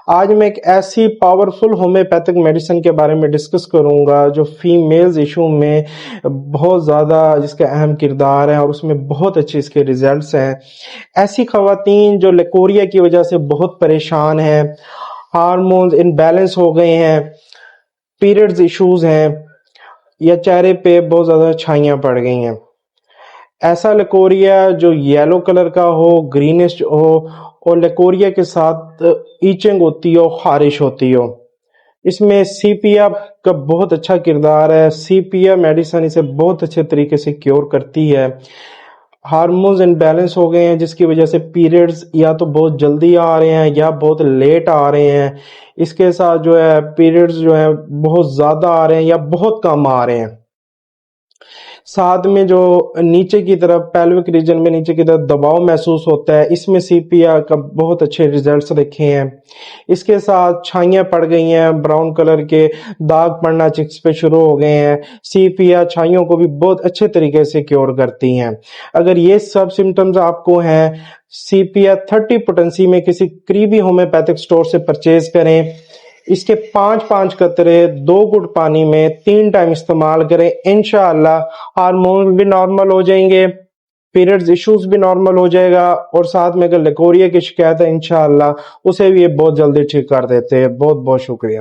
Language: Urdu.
آج میں ایک ایسی پاورفل ہومیوپیتھک میڈیسن کے بارے میں ڈسکس کروں گا جو فیمیلز ایشو میں بہت زیادہ جس کا اہم کردار ہے اور اس میں بہت اچھے اس کے ریزلٹس ہیں. ایسی خواتین جو لیکوریا کی وجہ سے بہت پریشان ہیں، ہارمونز انبیلنس ہو گئے ہیں، پیریڈز ایشوز ہیں یا چہرے پہ بہت زیادہ چھائیاں پڑ گئی ہیں. ایسا لیکوریا جو یلو کلر کا ہو، گرینش ہو اور لیکوریا کے ساتھ ایچنگ ہوتی ہو، خارش ہوتی ہو. اس میں سیپیا کا بہت اچھا کردار ہے. سیپیا میڈیسن اسے بہت اچھے طریقے سے کیور کرتی ہے. ہارمونز انبیلنس ہو گئے ہیں جس کی وجہ سے پیریڈز یا تو بہت جلدی آ رہے ہیں یا بہت لیٹ آ رہے ہیں. اس کے ساتھ جو ہے پیریڈز جو ہیں بہت زیادہ آ رہے ہیں یا بہت کم آ رہے ہیں. ساتھ میں جو نیچے کی طرف پیلوک ریجن میں نیچے کی طرف دباؤ محسوس ہوتا ہے، اس میں سی پی آر کا بہت اچھے ریزلٹس دیکھے ہیں. اس کے ساتھ چھائیاں پڑ گئی ہیں، براؤن کلر کے داغ پڑنا چکس پہ شروع ہو گئے ہیں. سی پی آر چھائیوں کو بھی بہت اچھے طریقے سے کیور کرتی ہیں. اگر یہ سب سمٹمز آپ کو ہیں، سی پی آر 30 پوٹنسی میں کسی قریبی ہومیوپیتھک سٹور سے پرچیز کریں. اس کے 5 قطرے 2 گھٹ پانی میں 3 ٹائم استعمال کریں. انشاءاللہ ہارمون بھی نارمل ہو جائیں گے، پیریڈز ایشوز بھی نارمل ہو جائے گا، اور ساتھ میں اگر لیکوریا کی شکایت ہے انشاءاللہ اسے بھی یہ بہت جلدی ٹھیک کر دیتے ہیں. بہت بہت شکریہ.